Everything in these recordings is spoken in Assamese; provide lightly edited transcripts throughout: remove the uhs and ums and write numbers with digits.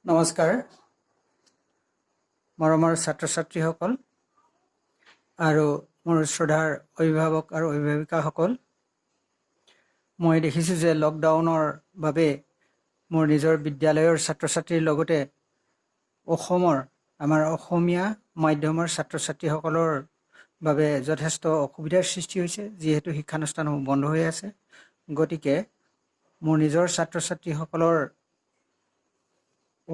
নমস্কাৰ মৰমৰ ছাত্ৰ ছাত্ৰীসকল আৰু মোৰ শ্ৰদ্ধাৰ অভিভাৱক আৰু অভিভাৱিকাসকল মই দেখিছোঁ যে লকডাউনৰ বাবে মোৰ নিজৰ বিদ্যালয়ৰ ছাত্ৰ ছাত্ৰীৰ লগতে আমাৰ অসমীয়া মাধ্যমৰ ছাত্ৰ ছাত্ৰীসকলৰ বাবে যথেষ্ট অসুবিধাৰ সৃষ্টি হৈছে যিহেতু শিক্ষানুষ্ঠানসমূহ বন্ধ হৈ আছে গতিকে মোৰ নিজৰ ছাত্ৰ ছাত্ৰীসকলৰ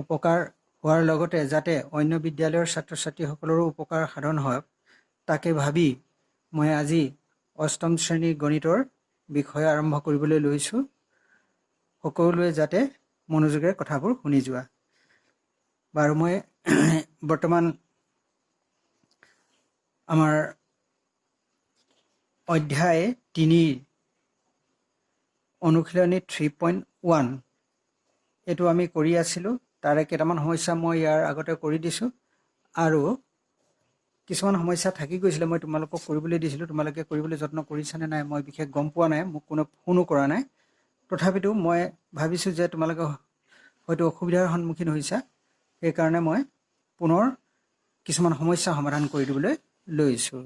উপকাৰ হোৱাৰ লগতে যাতে অন্য বিদ্যালয়ৰ ছাত্ৰ ছাত্ৰীসকলৰো উপকাৰ সাধন হয় তাকে ভাবি মই আজি অষ্টম শ্ৰেণীৰ গণিতৰ বিষয় আৰম্ভ কৰিবলৈ লৈছোঁ সকলোৱে যাতে মনোযোগেৰে কথাবোৰ শুনি যোৱা বাৰু মই বৰ্তমান আমাৰ অধ্যায় 3 অনুশীলনী 3.1 এটো আমি কৰি আছিলোঁ তাৰে কেইটামান সমস্যা মই ইয়াৰ আগতে কৰি দিছোঁ আৰু কিছুমান সমস্যা থাকি গৈছিলে মই তোমালোকক কৰিবলৈ দিছিলোঁ তোমালোকে কৰিবলৈ যত্ন কৰিছানে নাই মই বিশেষ গম পোৱা নাই মোক কোনো ফোনো কৰা নাই তথাপিতো মই ভাবিছোঁ যে তোমালোকে হয়তো অসুবিধাৰ সন্মুখীন হৈছা সেই কাৰণে মই পুনৰ কিছুমান সমস্যা সমাধান কৰি দিবলৈ লৈছোঁ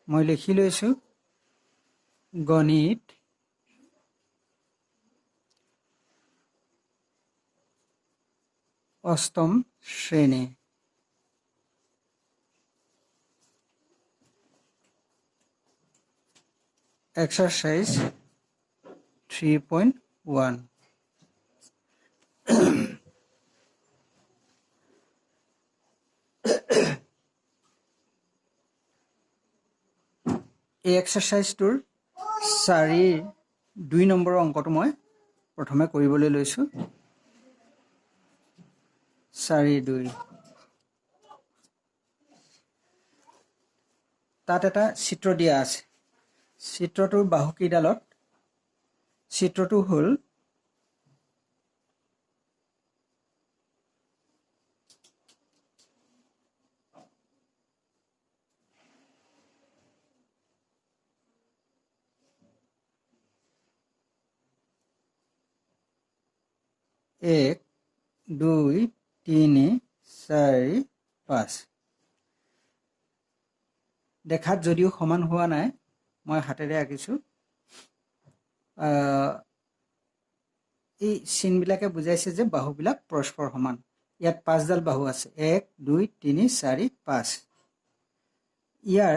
মই লিখি লৈছোঁ গণিত অষ্টম শ্ৰেণী এক্সাৰসাইজ 3.1 এই এক্সাৰসাইজটোৰ 2 নম্বৰৰ অংকটো মই প্ৰথমে কৰিবলৈ লৈছোঁ 4.2 তাত এটা চিত্ৰ দিয়া আছে চিত্ৰটোৰ বাহুকেইডালত চিত্ৰটো হ'ল এক 2 3 4 5 দেখাত যদিও সমান হোৱা নাই মই হাতেৰে আঁকিছোঁ এই চিনবিলাকে বুজাইছে যে বাহুবিলাক পৰস্পৰ সমান ইয়াত 5ডাল বাহু আছে 1 2 3 4 5 ইয়াৰ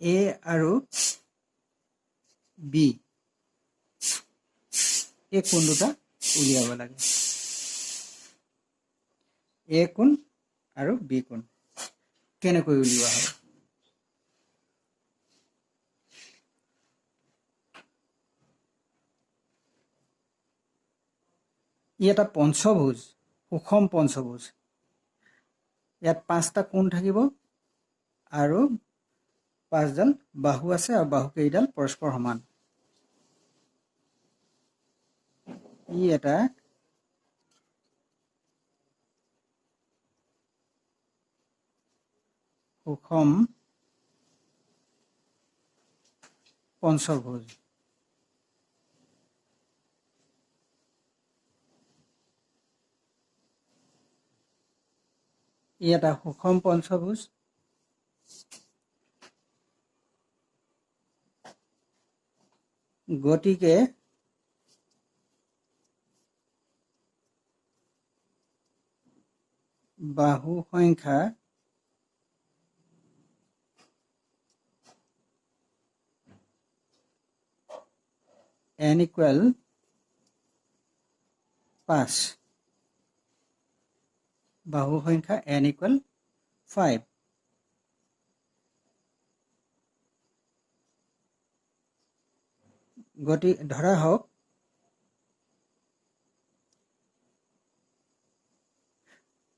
এ আৰু বি এই কোণ দুটা উলিয়াব লাগে এ কোণ আৰু বি কোণ কেনেকৈ উলিওৱা হয় ই এটা পঞ্চভুজ সুষম পঞ্চভুজ ইয়াত 5টা কোণ থাকিব আৰু 5ডাল বাহু আছে আৰু বাহুকেইডাল পৰস্পৰ সমান ই এটা সুষম পঞ্চভুজ ই এটা সুষম পঞ্চভুজ গতিকে বাহু সংখ্যা n equal 5 বাহু সংখ্যা n equal 5 গতি ধৰা হওক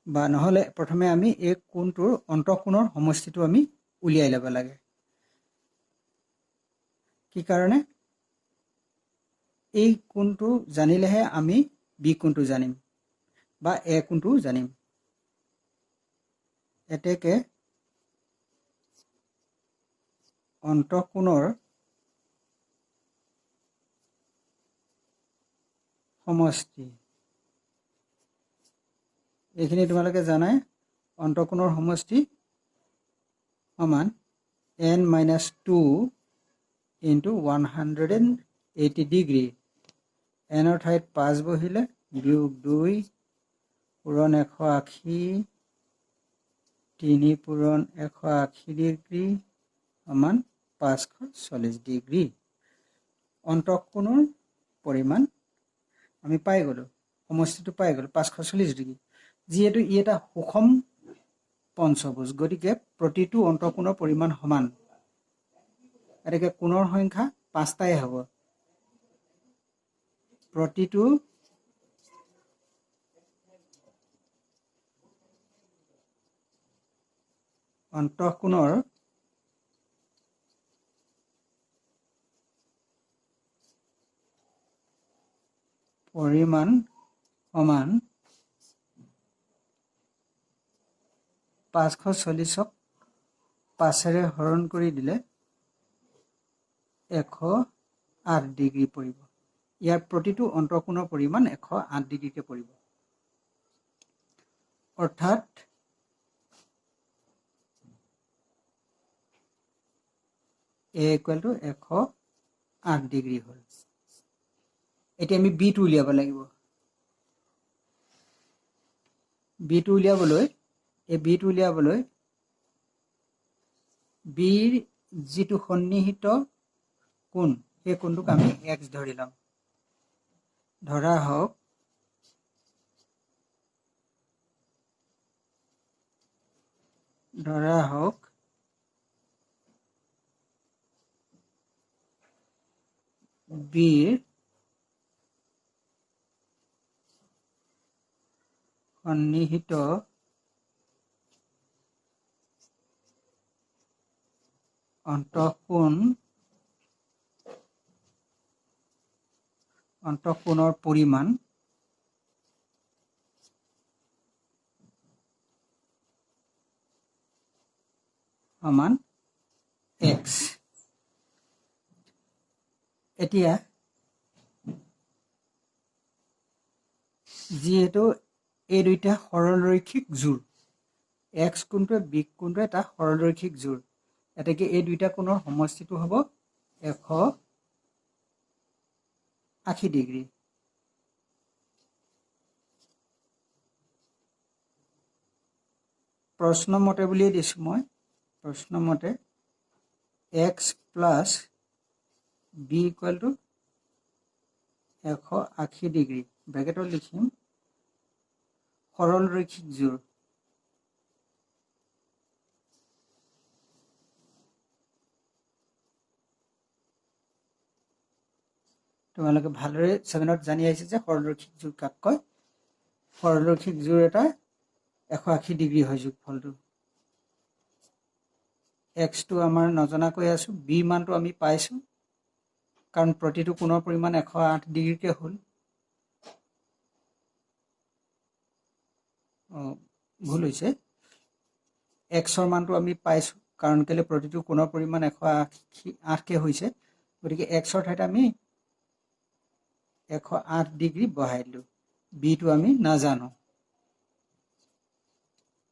বা নহলে প্ৰথমে আমি এই কোণটোৰ অন্তঃকোণৰ সমষ্টিটো আমি উলিয়াই ল'ব লাগে কি কাৰণে এই কোণটো জানিলেহে আমি বি কোণটো জানিম বা এ কোণটো জানিম এতেকে অন্তঃকোণৰ সমষ্টি এইখিনি তোমালোকে জানাই অন্তঃকোণৰ সমষ্টি সমান n-2 ইনটু 180 ডিগ্ৰী এনৰ ঠাইত 5 বহিলে বিয়োগ 2 পূৰণ 180 3 পূৰণ 180 ডিগ্ৰী সমান 540 ডিগ্ৰী অন্তঃকোণৰ পৰিমাণ আমি পাই গলো সমষ্টিটো পাই গলো 540 ডিগ্ৰী যেহেতু ই এটা সুষম পঞ্চভুজ গতিকে প্ৰতিটো অন্তঃকোণৰ পৰিমাণ সমান এটাকে কোণৰ সংখ্যা 5টাই হ'ব প্ৰতিটো অন্তঃকোণৰ পৰিমাণ সমান 540ক 5ৰে হৰণ কৰি দিলে 108 ডিগ্ৰী পৰিব ইয়াৰ প্ৰতিটো অন্তঃকোণৰ পৰিমাণ 108 ডিগ্ৰীকে পৰিব অৰ্থাৎ a = 108 ডিগ্ৰী হ'ল এতিয়া আমি b টো উলিয়াব লাগিব b টো উলিয়াবলৈ b ৰ যিটো সন্নিহিত কোণ সেই কোণটোক আমি x ধৰি লম ধৰা হওক b ৰ সন্নিহিত অন্তঃকোণৰ পৰিমাণ সমান x এতিয়া যেহেতু এই দুইটা সৰলৰৈখিক জোৰ x কোণটোৱে b কোণটোৱে এটা সৰলৰৈখিক জোৰ এটাকে এই দুইটা কোণৰ সমষ্টিটো হ'ব 180 ডিগ্ৰী প্ৰশ্ন মতে বুলিয়ে দিছো মই প্ৰশ্ন মতে x plus b = 180 ডিগ্ৰী ব্ৰেকেটত লিখিম সৰলৰৈখিক জোৰ তোমালোকে ভালদৰে 7ত জানি আহিছে যে সৰলৰৈখিক জোৰ কাক কয় সৰলৰৈখিক জোৰ এটা 180 ডিগ্ৰী হয় যোগফলটো x টো আমাৰ নজনাকৈ আছো b মানটো আমি পাইছো কাৰণ প্ৰতিটো কোণৰ পৰিমাণ 108 ডিগ্ৰীকে হ'ল ভুল হৈছে x ৰ মানটো আমি পাইছো কাৰণ কেলে প্ৰতিটো কোণৰ পৰিমাণ 108 কে হৈছে গতিকে x ৰ ঠাইত আমি 108 ডিগ্ৰী বহাই দিলো b টো আমি নাজানো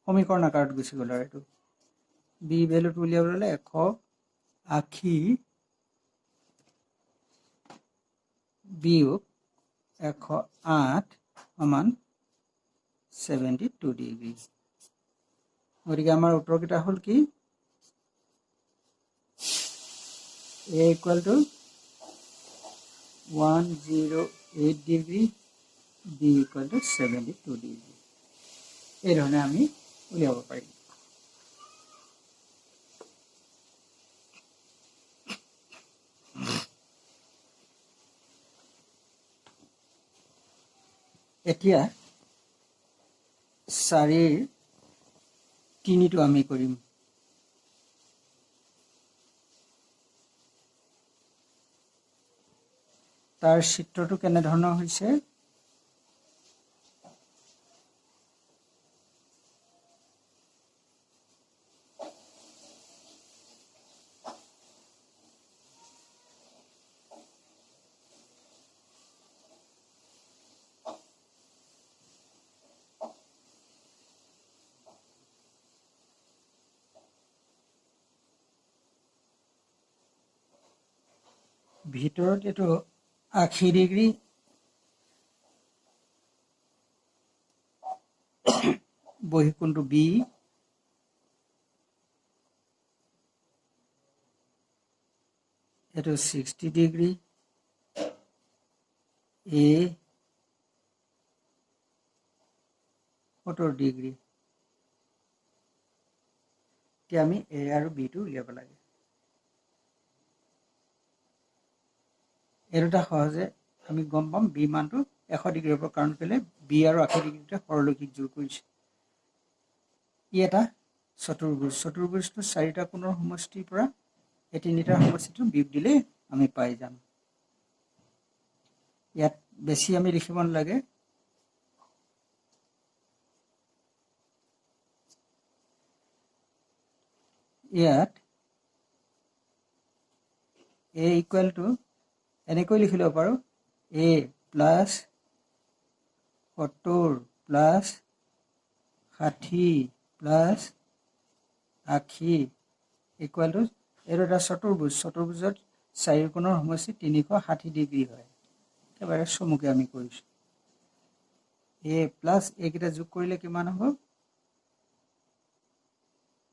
সমীকৰণ আকাৰত গুছি গ'ল আৰু এইটো b ভ্যালুটো উলিয়াবলৈ 180 বিয়োগ 108 সমান 72 ডিগ্ৰী গতিকে আমাৰ উত্তৰকেইটা হ'ল কি a = 108 ডিগ্ৰী b = 72 ডিগ্ৰী এই ধৰণে আমি উলিয়াব পাৰিম এতিয়া 4ৰ 3টো আমি কৰিম তাৰ চিত্ৰটো কেনে ধৰণৰ হৈছে ভিতৰত এইটো 80 ডিগ্ৰী বহিকোণটো বি এইটো 60 ডিগ্ৰী এ 70 ডিগ্ৰী এতিয়া আমি এ আৰু বিটো উলিয়াব লাগে এই দুটা সহজে আমি গম পাম বি মানটো 100 ডিগ্ৰীৰ পৰা কাৰণ কেলে বি আৰু 80 ডিগ্ৰীতে সৰলৰৈখিক যোগ কৰিছে ই এটা চতুৰ্ভুজটো চাৰিটা কোণৰ সমষ্টিৰ পৰা এই তিনিটাৰ সমষ্টিটো বিয়োগ দিলে আমি পাই যাম ইয়াত বেছি আমি লিখিব নালাগে ইয়াত a ইকুৱেল টু এনেকৈ লিখি ল'ব পাৰোঁ a plus 70 plus 60 plus 80 equal to এইটো এটা চতুৰ্ভুজত চাৰি কোণৰ সমষ্টি 360 ডিগ্ৰী হয় একেবাৰে চমুকৈ আমি কৰিছোঁ a প্লাছ এইকেইটা যোগ কৰিলে কিমান হ'ব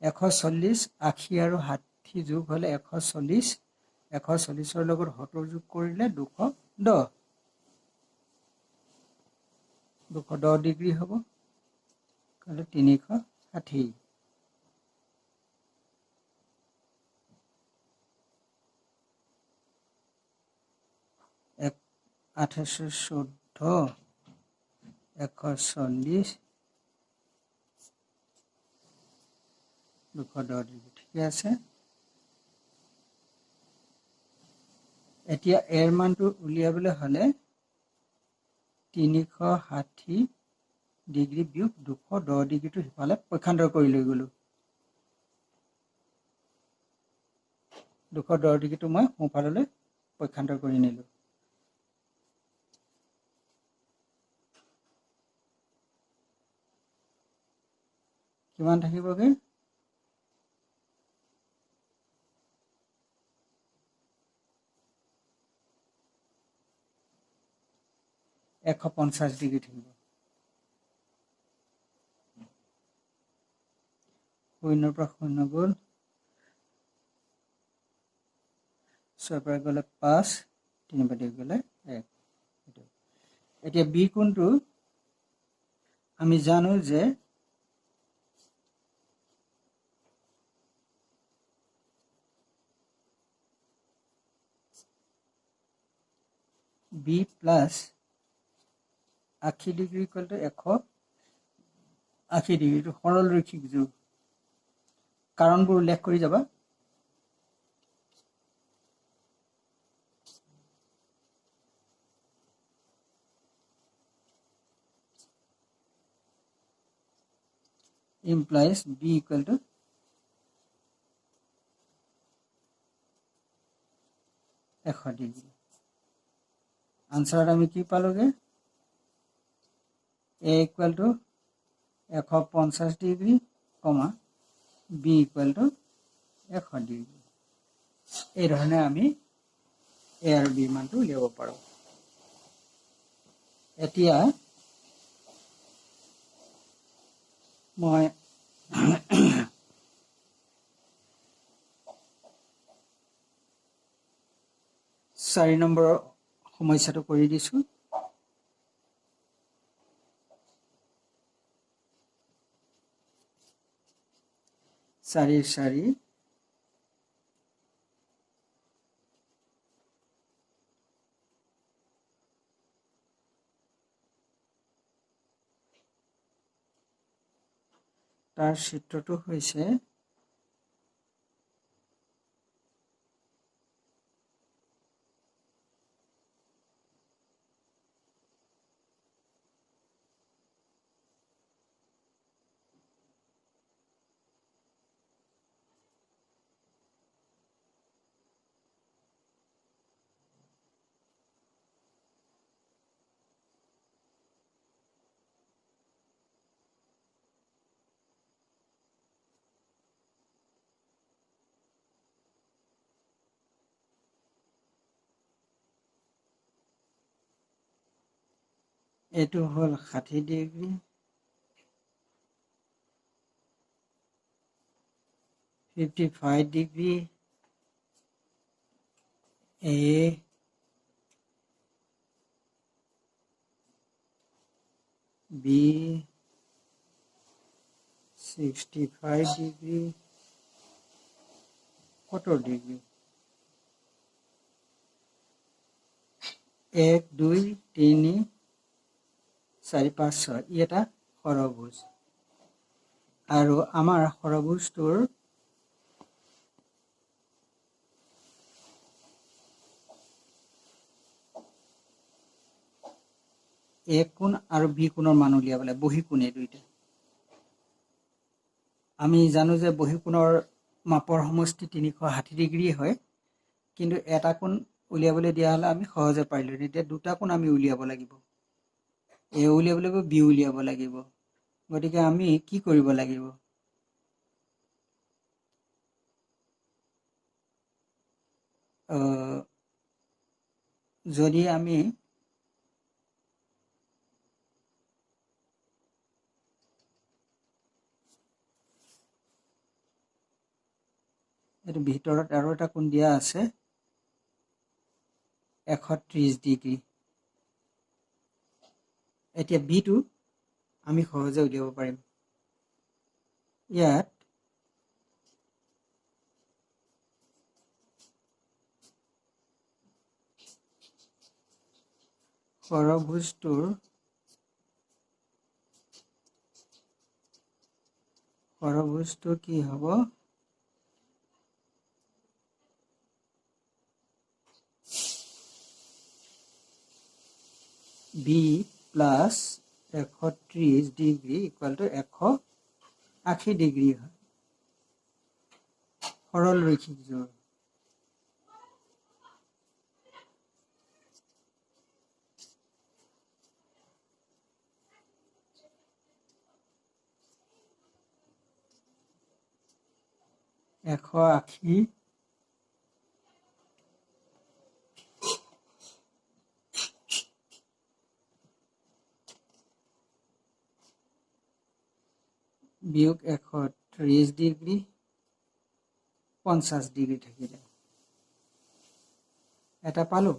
140 80 আৰু 60 যোগ হ'লে 140 140ৰ লগত 70 যোগ কৰিলে 210 ডিগ্ৰী হ'ব কাৰণ 360 2814 140 210 ডিগ্ৰী ঠিকে আছে এতিয়া এৰ মানটো উলিয়াবলৈ হ'লে 360 ডিগ্ৰী বিয়োগ 210 ডিগ্ৰীটো সিফালে পক্ষান্তৰ কৰি লৈ গ'লোঁ 210 ডিগ্ৰীটো মই সোঁফাললৈ পক্ষান্তৰ কৰি নিলোঁ কিমান থাকিবগৈ 150 ডিগ্ৰী থাকিব শূন্যৰ পৰা শূন্য গ'ল 6 পৰা গ'লে 5 3 পৰা গ'লে 1 এতিয়া বি কোণটো আমি জানো যে B plus 80 degree equal to 180 ডিগ্ৰীটো সৰলৰৈখিক যোগ কাৰণবোৰ উল্লেখ কৰি যাবা implies b equal to 100 degree আনসাৰত আমি কি পালোগে a equal to 150 degree comma b equal to 100 degree এই ধৰণে আমি a আৰু b মানটো উলিয়াব পাৰোঁ এতিয়া মই 4 নম্বৰৰ সমস্যাটো কৰি দিছোঁ 4 তাৰ সূত্ৰটো হৈছে এইটো হ'ল 60 degree, 55 degree, A, B, 65 degree, 70 degree, 1, 2, 3, 4, 5, 6 ই এটা সৰভুজ। আৰু আমাৰ সৰভুজটোৰ A কোণ আৰু B কোণৰ মান উলিয়াব লাগে, বহী কোণ এই দুইটা। আমি জানো যে বহী কোণৰ মাপৰ সমষ্টি 360 ডিগ্ৰী হয়, কিন্তু এটা কোণ উলিয়াবলৈ দিয়া হ'লে আমি সহজে পাৰিলোঁ। এতিয়া দুটা কোণ আমি উলিয়াব লাগিব, A উলিয়াব লাগিব, B উলিয়াব লাগিব। গতিকে আমি কি কৰিব লাগিব? যদি আমি এইটো ভিতৰত আৰু এটা কোণ দিয়া আছে 130 ডিগ্ৰী। এতিয়া বিটো আমি সহজে উলিয়াব পাৰিম। ইয়াত সৰভুজটোৰ কি হ'ব? B plus 130 degree equal to 180 degree হয়। সৰল ৰৈখিক জোৰ। বিয়োগ 130 ডিগ্ৰী 50 ডিগ্ৰী থাকিলে এটা পালো।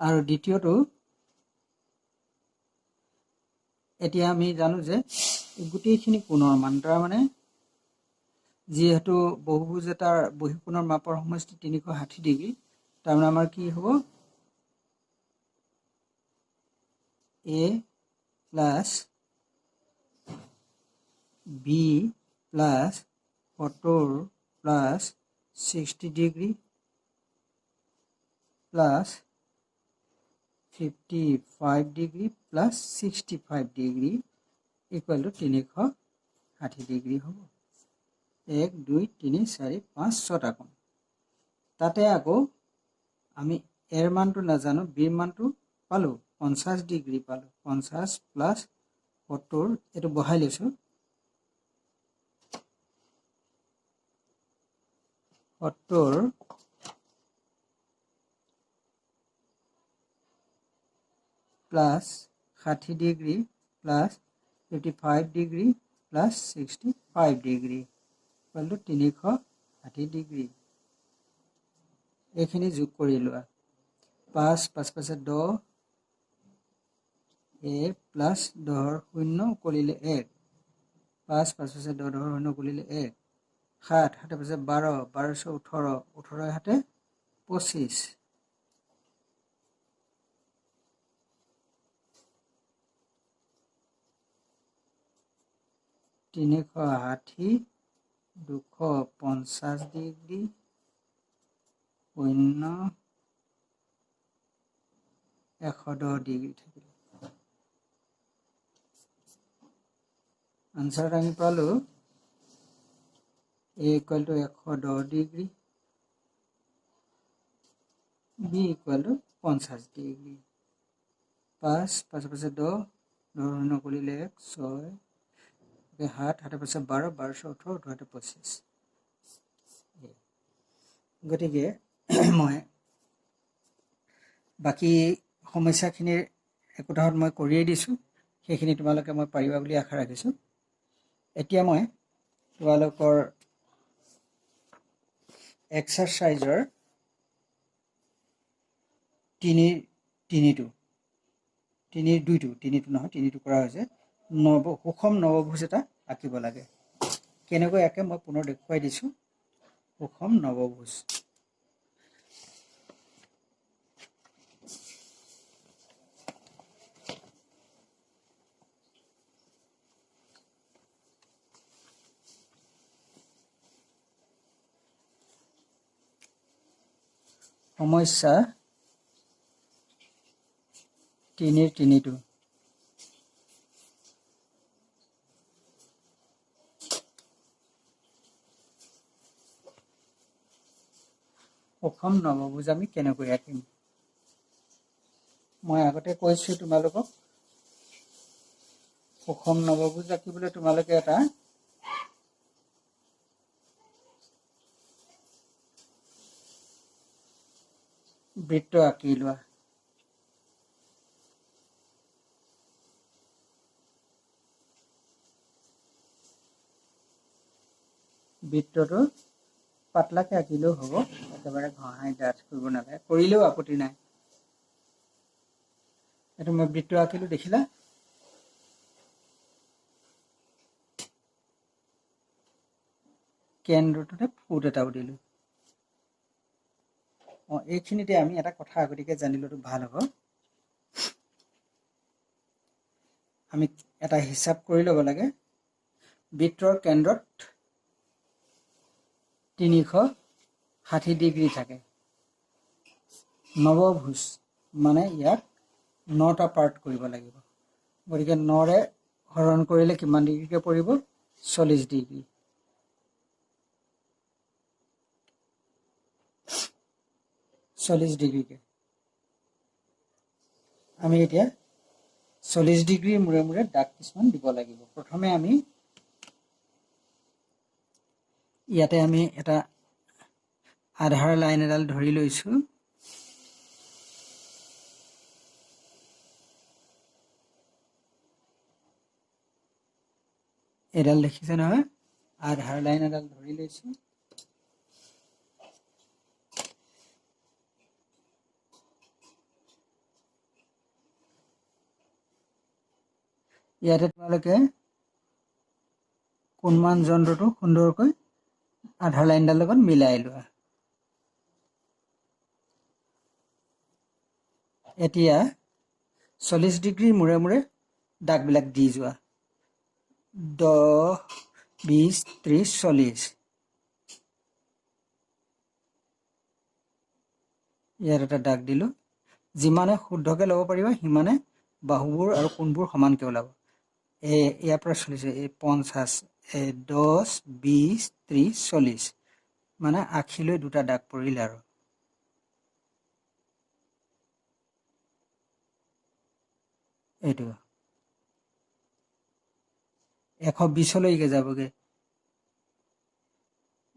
আৰু দ্বিতীয়টো, এতিয়া আমি জানো যে গোটেইখিনি কোণৰ মান, তাৰমানে যিহেতু বহুভুজ এটাৰ বহী কোণৰ মাপৰ সমষ্টি 360 ডিগ্ৰী, তাৰমানে আমাৰ কি হ'ব? A plus B plus 70 plus 60 degree plus 55 degree plus 65 degree equal two 360 degree হ'ব। 1, 2, 3, 4, 5, 6টা কোণ। তাতে আকৌ আমি এৰ মানটো নাজানো, বিৰ মানটো পালোঁ, 50 ডিগ্ৰী পালোঁ। 50 প্লাছ 70 এইটো বহাই লৈছোঁ, 70 plus 60 degree plus 55 degree plus 65 degree equal two 360 degree. এইখিনি যোগ কৰি লোৱা। 5, 5, 5, 10, A প্লাছ 10 শূন্য কৰিলে 1, 5, 5, 5, 10, 10 শূন্য কৰিলে 1, 7, 7, 5, 12, 12, 18, 18 হাতে 25, 360, 250 ডিগ্ৰী শূন্য 110 ডিগ্ৰী থাকিলে। আনচাৰ আমি পালোঁ A equal to 110 degree, B equal to 50 degree. 5, 5, 5, 10, 10 শূন্য কৰিলে 1, 6, 7, 7, 5, 12, 12, 18, 18, 25। গতিকে মই বাকী সমস্যাখিনিৰ একোটাহত মই কৰিয়েই দিছোঁ, সেইখিনি তোমালোকে মই পাৰিবা বুলি আশা ৰাখিছোঁ। এতিয়া মই তোমালোকৰ এক্সাৰচাইজৰ তিনিটো কৰা হৈছে। সুষম নৱভোজ এটা আঁকিব লাগে। কেনেকৈ আঁকে মই পুনৰ দেখুৱাই দিছোঁ। সুষম নৱভোজ। সমস্যা তিনিটো। সুষম নৱভোজ আমি কেনেকৈ আঁকিম? মই আগতে কৈছোঁ তোমালোকক, সুষম নৱভোজ আঁকিবলৈ তোমালোকে এটা বৃত্ত আঁকি লোৱা। বৃত্তটো পাতলাকৈ আঁকিলেও হ'ব, একেবাৰে ঘঁহাই ডাঠ কৰিব নালাগে, কৰিলেও আপত্তি নাই। এইটো মই বৃত্ত আঁকিলোঁ, দেখিলা? কেন্দ্ৰটোতে ফুট এটাও দিলোঁ। এইখিনিতে আমি এটা কথা আগতীয়াকৈ জানি লোৱাটো ভাল হ'ব। আমি এটা হিচাপ কৰি ল'ব লাগে। বৃত্তৰ কেন্দ্ৰত 360 ডিগ্ৰী থাকে। নৱভোজ মানে ইয়াক 9টা পাৰ্ট কৰিব লাগিব। গতিকে 9ৰে হৰণ কৰিলে কিমান ডিগ্ৰীকৈ পৰিব? 40 ডিগ্ৰী। আমি এতিয়া 40 ডিগ্ৰীৰ মূৰে মূৰে দাগ কিছুমান দিব লাগিব। প্ৰথমে আমি ইয়াতে এটা আধাৰ লাইন এডাল ধৰি লৈছোঁ। এডাল দেখিছে নহয়? আধাৰ লাইন এডাল ধৰি লৈছোঁ। ইয়াতে তোমালোকে কোণমান যন্ত্ৰটো সুন্দৰকৈ আধাৰ লাইনডালৰ লগত মিলাই লোৱা। এতিয়া 40 ডিগ্ৰীৰ মূৰে মূৰে দাগবিলাক দি যোৱা। 10, 20, 30, 40। ইয়াত এটা দাগ দিলোঁ। যিমানে শুদ্ধকৈ ল'ব পাৰিবা সিমানে বাহুবোৰ আৰু কোণবোৰ সমানকৈ ওলাব। ইয়াৰ পৰা চলিছে 50, 10, 20, 30, 40 মানে 80লৈ 2টা দাগ পৰিলে আৰু। এইটো 120লৈকে যাবগৈ।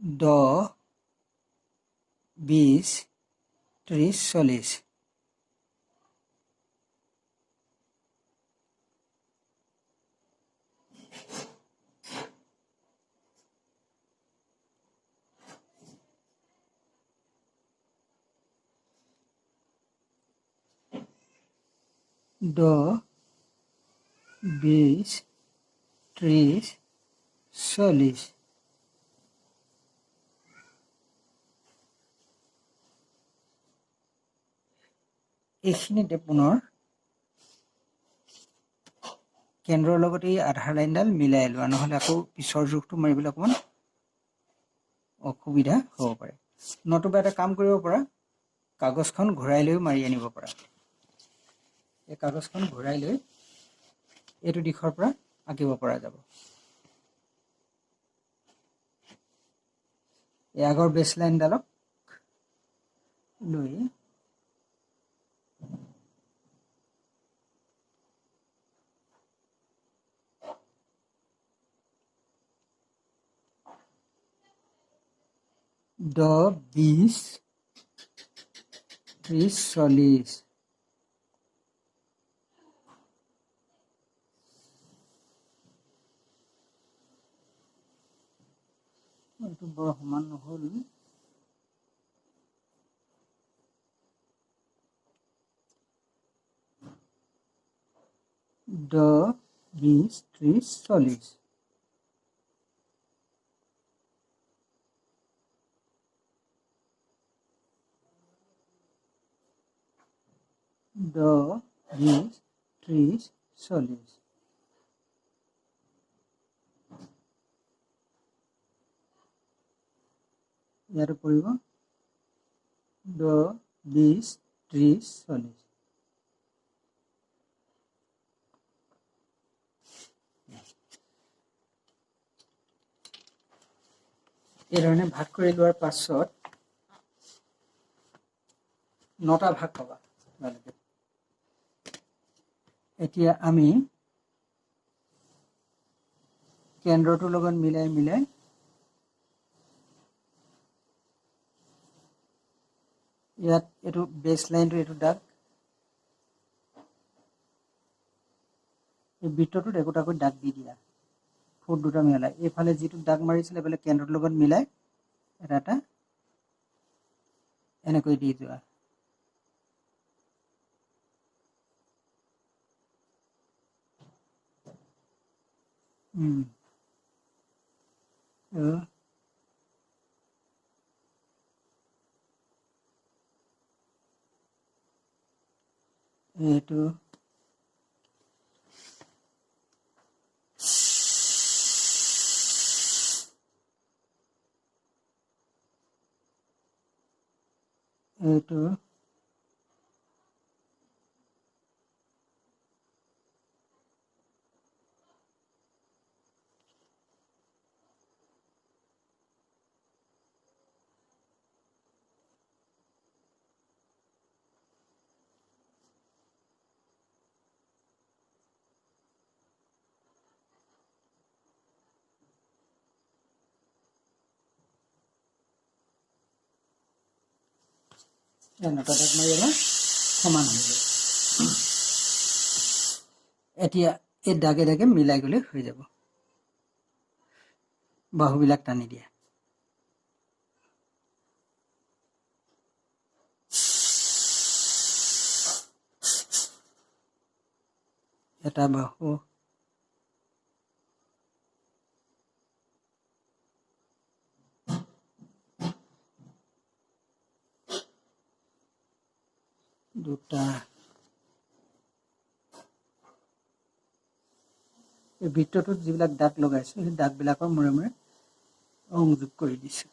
10, 20, 30, 40। दो 20, 30, 40। এইখিনিতে পুনৰ কেন্দ্ৰৰ লগত এই আধাৰ লাইনডাল মিলাই লোৱা, নহ'লে আকৌ পিছৰ জোখটো মাৰিবলৈ অকণমান অসুবিধা হ'ব পাৰে। নতুবা এটা কাম কৰিব পৰা, কাগজখন ঘূৰাই লৈ মাৰি আনিব পৰা। এই কাগজখন ঘূৰাই লৈ এইটো দিশৰ পৰা আঁকিব পৰা যাব। এই আগৰ বেছ লাইনডালক লৈ दो 20, 30, 40। এইটো বৰ সমান নহ'ল। দহ 20 30 40 10 20 30 40 ইয়াৰ পৰিব 10 20 30 40 এই ধৰণে ভাগ কৰি লোৱাৰ পাছত 9টা ভাগ পাবা। এতিয়া আমি কেন্দ্ৰটোৰ লগত মিলাই ইয়াত এইটো বেস লাইনটো এইটো দাগ এই বৃত্তটোত একোটাকৈ দাগ দি দিয়া ফুট দুটা মিলাই এইফালে যিটো দাগ মাৰিছিল এইফালে কেন্দ্ৰৰ লগত মিলাই এটা এনেকৈ দি যোৱা। এইটো এইটো নটা দাগ মাৰি অলপ সমান হৈ যাব। এতিয়া এই দাগে দাগে মিলাই গ'লে হৈ যাব। বাহুবিলাক টানি দিয়া। এটা বাহু দুটা এই বৃত্তটোত যিবিলাক দাগ লগাইছো সেই দাগবিলাকৰ মূৰে মূৰে সংযোগ কৰি দিছো।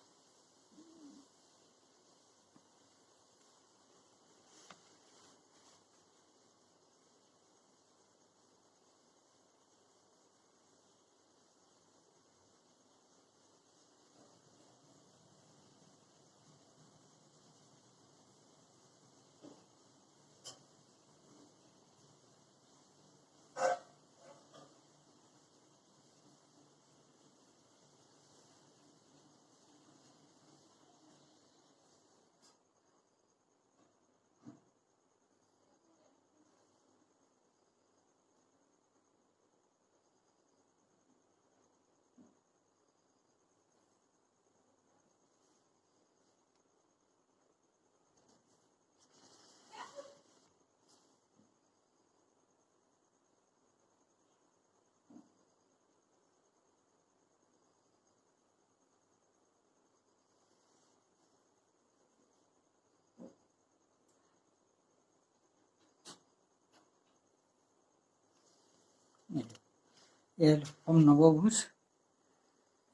এৰ নবভুজ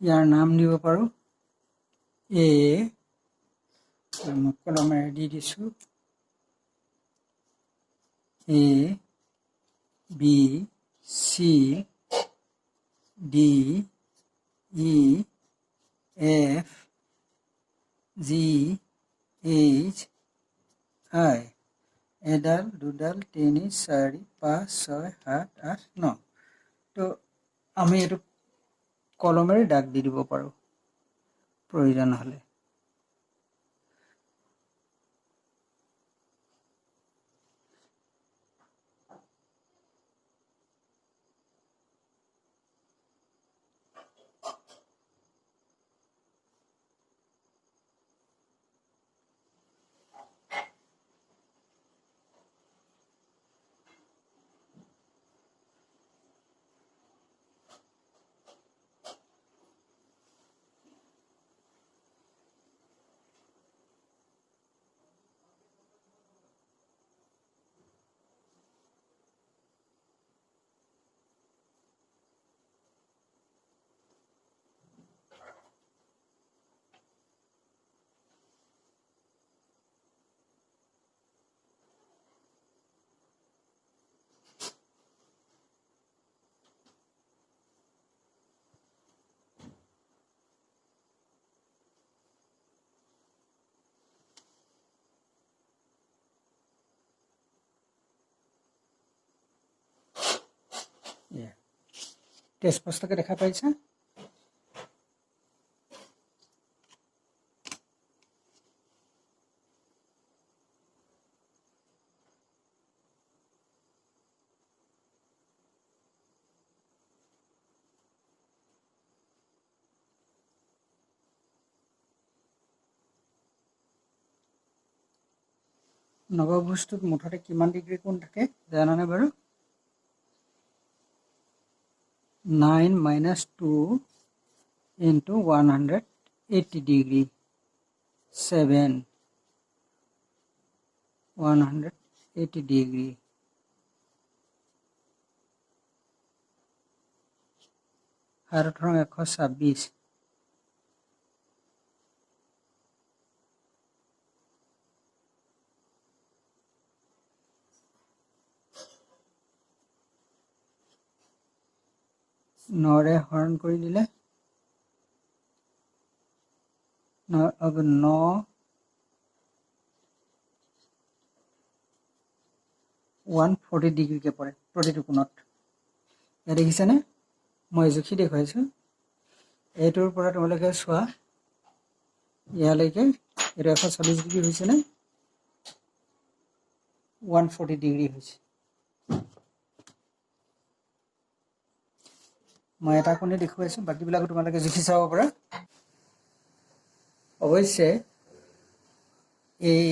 ইয়াৰ নাম দিব পাৰো এ কলমেৰে দি দিছো A B C D E F G H I এডাল দুডাল 3 4 5 6 7 8 9 তো আমি এইটো কলমেৰে দাগ দি দিব পাৰো প্ৰয়োজন হলে। স্পষ্টকৈ দেখা পাইছা? নৱভুজটোত মুঠতে কিমান ডিগ্ৰী কোণ থাকে জানানে বাৰু? 9 minus 2 into 180 degree 7 180 degree আৰু 126 9ৰে হৰণ কৰি দিলে 140 ডিগ্ৰীকে পৰে প্ৰতিটো কোণত। এয়া দেখিছেনে? মই জুখি দেখুৱাইছোঁ। এইটোৰ পৰা তোমালোকে চোৱা ইয়ালৈকে এইটো 140 ডিগ্ৰী হৈছেনে? 140 ডিগ্ৰী হৈছে। মই এটা কোণে দেখুৱাইছোঁ, বাকীবিলাকো তোমালোকে জুখি চাব পাৰা। অৱশ্যে এই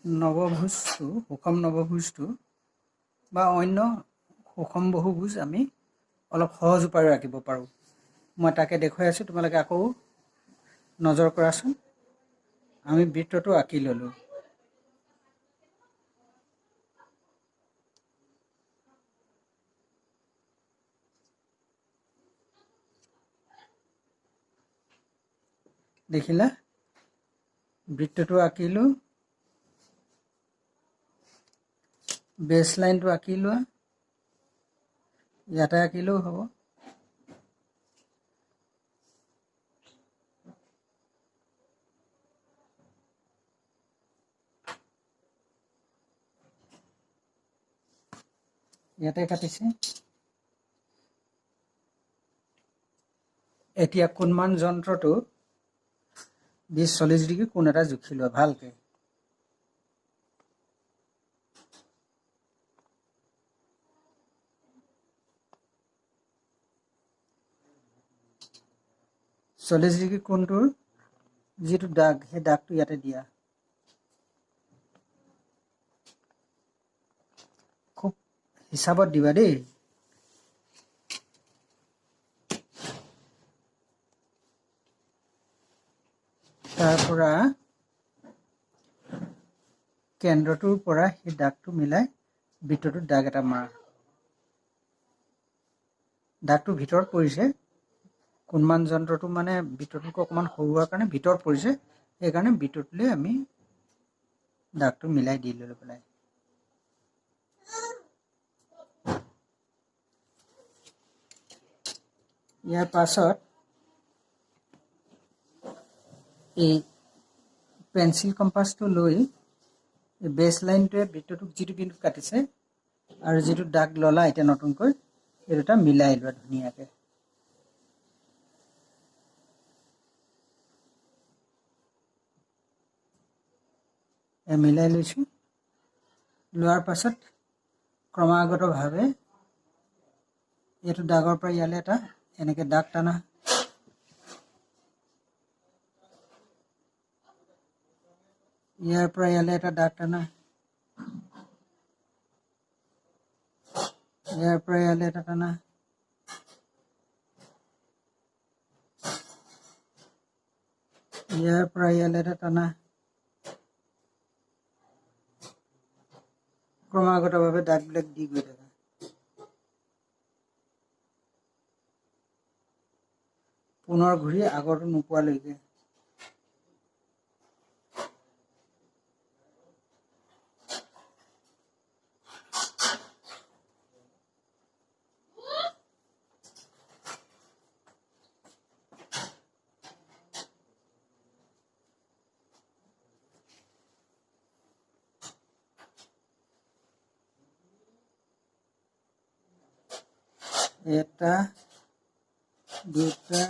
নৱভুজটো, সুষম নৱভুজটো বা অন্য সুষম বহুভুজ আমি অলপ সহজ উপায়েৰে আঁকিব পাৰোঁ। মই তাকে দেখুৱাই আছোঁ, তোমালোকে আকৌ নজৰ কৰাচোন। আমি বৃত্তটো আঁকি ল'লোঁ। দেখিলা? বৃত্তটো আঁকিলোঁ, বেছ লাইনটো আঁকি লোৱা, ইয়াতে আঁকিলেও হ'ব। ইয়াতে কাটিছে। এতিয়া কোণমান যন্ত্ৰটো 20-40 ডিগ্ৰী কোণ এটা জুখি লোৱা ভালকৈ। চল্লিছ ডিগ্ৰী কোণটোৰ যিটো দাগ, সেই দাগটো ইয়াতে দিয়া। খুব হিচাপত দিবা দেই। তাৰ পৰা কেন্দ্ৰটোৰ পৰা সেই দাগটো মিলাই বৃত্তটোত দাগ এটা মাৰা। দাগটো ভিতৰত পৰিছে, কোণমান যন্ত্ৰটো মানে বৃত্তটোতকৈ অকণমান সৰু হোৱাৰ কাৰণে ভিতৰত পৰিছে, সেইকাৰণে বৃত্তটোলৈ আমি দাগটো মিলাই দি লৈ পেলাই। ইয়াৰ পাছত এই পেঞ্চিল কম্পাছটো লৈ বেছ লাইনটোৱে বৃত্তটোক যিটো বিন্দুত কাটিছে আৰু যিটো দাগ ল'লা এতিয়া নতুনকৈ, এই দুটা মিলাই লোৱা ধুনীয়াকৈ। মিলাই লৈছোঁ। লোৱাৰ পাছত ক্ৰমাগতভাৱে এইটো দাগৰ পৰা ইয়ালৈ এটা এনেকৈ দাগ টানা। ইয়াৰ পৰা ইয়ালৈ এটা দাগ টানা। ইয়াৰ পৰা ইয়ালৈ এটা টানা। ইয়াৰ পৰা ইয়ালৈ এটা টানা। ক্ৰমাগতভাৱে দাগবিলাক দি গৈ থাকা। পুনৰ ঘূৰি আগৰটো নোপোৱালৈকে। এটা দুটা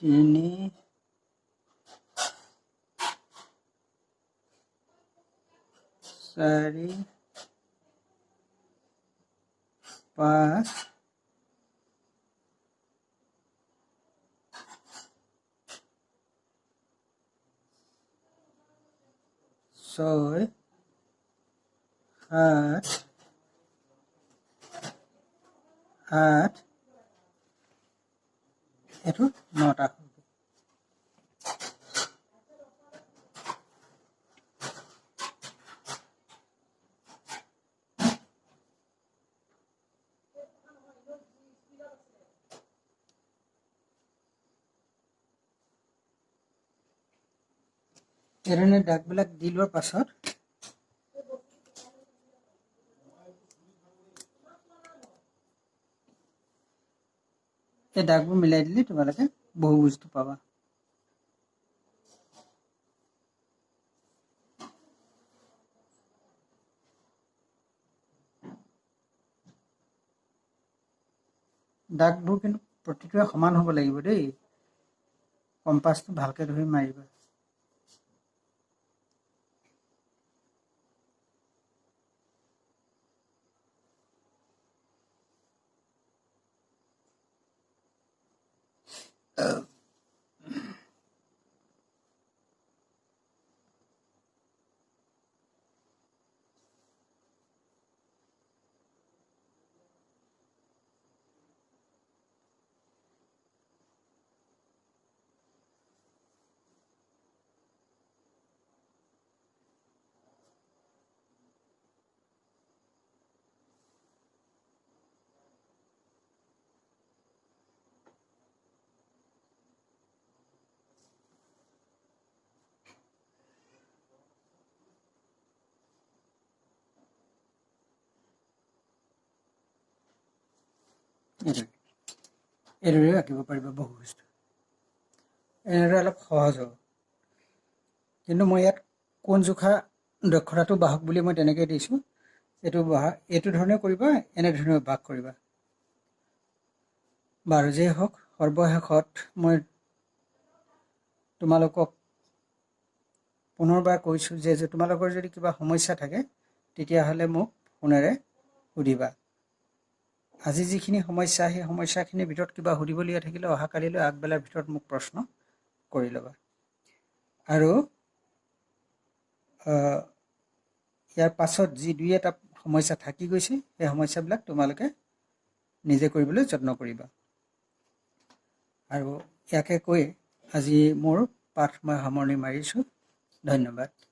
3 4 5 6 7 8 এইটো 9টা এনে দাগবিলাক দি লোৱাৰ পাছত এই দাগবোৰ মিলাই দিলে তোমালোকে বহুভুজটো পাবা দাগবোৰ কিন্তু প্ৰতিটোৱে সমান হ'ব লাগিব দেই কম্পাছটো ভালকৈ ধৰি মাৰিবা এইদৰে আঁকিব পাৰিবা বহুভুজটো এনেদৰে অলপ সহজ হ'ব কিন্তু মই ইয়াত কোন জোখা দক্ষতাটো বাহক বুলি মই তেনেকৈ দিছোঁ এইটো ধৰণে কৰিবা এনেধৰণে ভাগ কৰিবা বাৰু যেই হওক সৰ্বশেষত মই তোমালোকক পুনৰবাৰ কৈছোঁ যে তোমালোকৰ যদি কিবা সমস্যা থাকে তেতিয়াহ'লে মোক ফোনেৰে সুধিবা আজি যিখিনি সমস্যা সেই সমস্যাখিনিৰ ভিতৰত কিবা সুধিবলগীয়া থাকিলে অহাকালিলৈ আগবেলাৰ ভিতৰত মোক প্ৰশ্ন কৰি ল'বা আৰু ইয়াৰ পাছত যি দুই এটা সমস্যা থাকি গৈছে সেই সমস্যাবিলাক তোমালোকে নিজে কৰিবলৈ যত্ন কৰিবা আৰু ইয়াকে কৈ আজি মোৰ পাঠ মই সামৰণি মাৰিছোঁ ধন্যবাদ